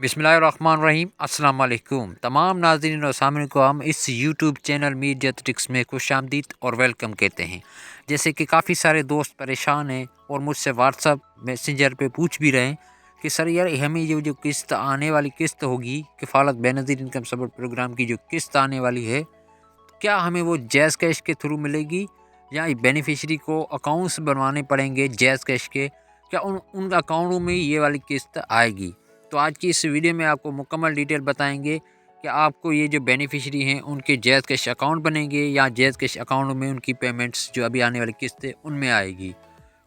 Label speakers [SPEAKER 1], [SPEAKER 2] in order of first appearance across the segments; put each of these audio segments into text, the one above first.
[SPEAKER 1] बिस्मिल्लाहिर्रहमानिर्रहीम। अस्सलाम वालेकुम तमाम नाज़रीन और सामईन को हम इस यूट्यूब चैनल मीडिया ट्रिक्स में खुशामदीद और वेलकम कहते हैं। जैसे कि काफ़ी सारे दोस्त परेशान हैं और मुझसे व्हाट्सअप मैसेंजर पे पूछ भी रहे हैं कि सर यार हमें ये जो किस्त आने वाली किस्त होगी किफ़ालत बेनज़ीर इनकम सपोर्ट प्रोग्राम की जो किस्त आने वाली है, क्या हमें वो जैज़ कैश के थ्रू मिलेगी या बेनिफिशरी को अकाउंट्स बनवाने पड़ेंगे जैज़ कैश के, क्या उन अकाउंटों में ये वाली किस्त आएगी। तो आज की इस वीडियो में आपको मुकम्मल डिटेल बताएंगे कि आपको ये जो बेनिफिशरी हैं उनके जैज़ कैश अकाउंट बनेंगे या जैज़ कैश अकाउंट में उनकी पेमेंट्स जो अभी आने वाली किस्त है उनमें आएगी।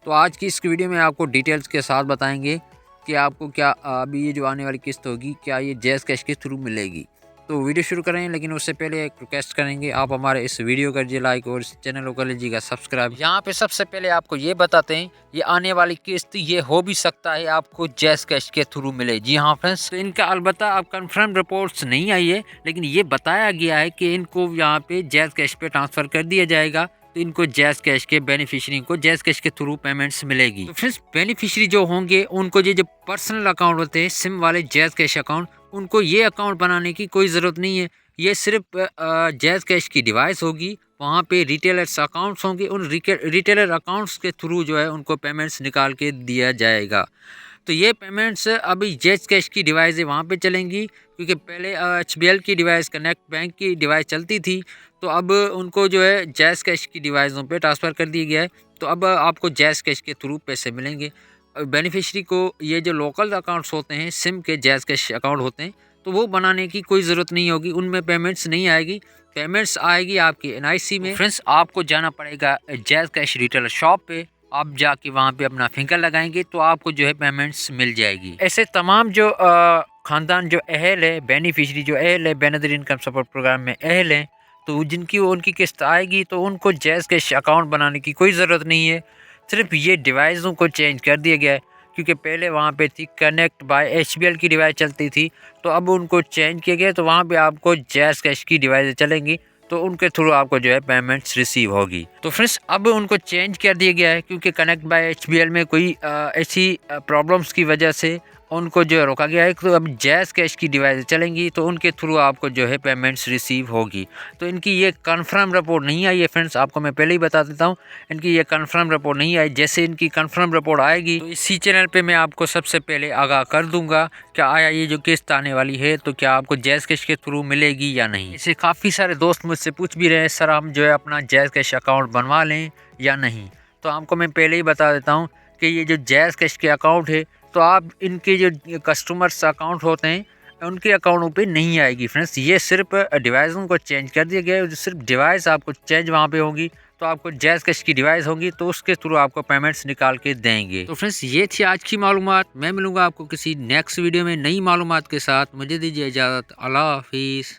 [SPEAKER 1] तो आज की इस वीडियो में आपको डिटेल्स के साथ बताएंगे कि आपको क्या अभी ये जो आने वाली किस्त होगी क्या ये जैज़ कैश के थ्रू मिलेगी। तो वीडियो शुरू करें, लेकिन उससे पहले एक रिक्वेस्ट करेंगे, आप हमारे इस वीडियो कर दीजिए लाइक और इस चैनल को कर लीजिएगा सब्सक्राइब। यहाँ पे सबसे पहले आपको ये बताते हैं ये आने वाली किस्त ये हो भी सकता है आपको जैज़ कैश के थ्रू मिले। जी हाँ फ्रेंड्स, तो इनका अलबत्ता अब कंफर्म रिपोर्ट्स नहीं आई है, लेकिन ये बताया गया है कि इनको यहाँ पे जैज़ कैश पे ट्रांसफ़र कर दिया जाएगा, तो इनको जैज़ कैश के बेनिफिशरी को जैज़ कैश के थ्रू पेमेंट्स मिलेगी। तो फ्रेंड्स बेनिफिशरी जो होंगे उनको ये जो पर्सनल अकाउंट होते हैं सिम वाले जैज़ कैश अकाउंट, उनको ये अकाउंट बनाने की कोई ज़रूरत नहीं है। ये सिर्फ जैज़ कैश की डिवाइस होगी, वहाँ पे रिटेलर्स अकाउंट्स होंगे, उन रिटेलर अकाउंट्स के थ्रू जो है उनको पेमेंट्स निकाल के दिया जाएगा। तो ये पेमेंट्स अभी जैज़ कैश की डिवाइस है वहाँ पे चलेंगी, क्योंकि पहले HBL की डिवाइस कनेक्ट बैंक की डिवाइस चलती थी, तो अब उनको जो है जैज़ कैश की डिवाइसों पे ट्रांसफ़र कर दिया गया है। तो अब आपको जैज़ कैश के थ्रू पैसे मिलेंगे। बेनिफिशरी को ये जो लोकल अकाउंट्स होते हैं सिम के जैज़ कैश अकाउंट होते हैं, तो वो बनाने की कोई ज़रूरत नहीं होगी, उनमें पेमेंट्स नहीं आएगी। पेमेंट्स आएगी आपकी NIC में। फ्रेंड्स आपको जाना पड़ेगा जैज़ कैश रिटेलर शॉप पे, आप जाके वहाँ पे अपना फिंगर लगाएंगे तो आपको जो है पेमेंट्स मिल जाएगी। ऐसे तमाम जो ख़ानदान जो अहल है, बेनिफिशरी जो अहल है बेनज़ीर इनकम सपोर्ट प्रोग्राम में अहल हैं, तो जिनकी उनकी किस्त आएगी तो उनको जैज़ कैश अकाउंट बनाने की कोई ज़रूरत नहीं है। सिर्फ ये डिवाइसों को चेंज कर दिया गया है, क्योंकि पहले वहाँ पे थी कनेक्ट बाय HBL की डिवाइस चलती थी, तो अब उनको चेंज किया गया, तो वहाँ पे आपको जैज़ कैश की डिवाइस चलेंगी, तो उनके थ्रू आपको जो है पेमेंट्स रिसीव होगी। तो फ्रेंड्स अब उनको चेंज कर दिया गया है, क्योंकि कनेक्ट बाय HBL में कोई ऐसी प्रॉब्लम्स की वजह से उनको जो है रोका गया है, तो अब जैज़ कैश की डिवाइस चलेंगी, तो उनके थ्रू आपको जो है पेमेंट्स रिसीव होगी। तो इनकी ये कंफर्म रिपोर्ट नहीं आई है फ्रेंड्स, आपको मैं पहले ही बता देता हूँ, इनकी ये कंफर्म रिपोर्ट नहीं आई। जैसे इनकी कंफर्म रिपोर्ट आएगी तो इसी चैनल पे मैं आपको सबसे पहले आगाह कर दूंगा क्या आया ये जो किस्त आने वाली है, तो क्या आपको जैज़ कैश के थ्रू मिलेगी या नहीं। इसे काफ़ी सारे दोस्त मुझसे पूछ भी रहे हैं सर हम जो है अपना जैज़ कैश अकाउंट बनवा लें या नहीं। तो आपको मैं पहले ही बता देता हूँ कि ये जो जैज़ कैश के अकाउंट है, तो आप इनके जो कस्टमर्स अकाउंट होते हैं उनके अकाउंटों पे नहीं आएगी फ्रेंड्स। ये सिर्फ डिवाइसों को चेंज कर दिया गया है, सिर्फ डिवाइस आपको चेंज वहाँ पे होगी, तो आपको जैज़ कैश की डिवाइस होगी, तो उसके थ्रू आपको पेमेंट्स निकाल के देंगे। तो फ्रेंड्स ये थी आज की मालूमात। मैं मिलूंगा आपको किसी नेक्स्ट वीडियो में नई मालूमात के साथ। मुझे दीजिए इजाज़त। अल्लाह हाफिज़।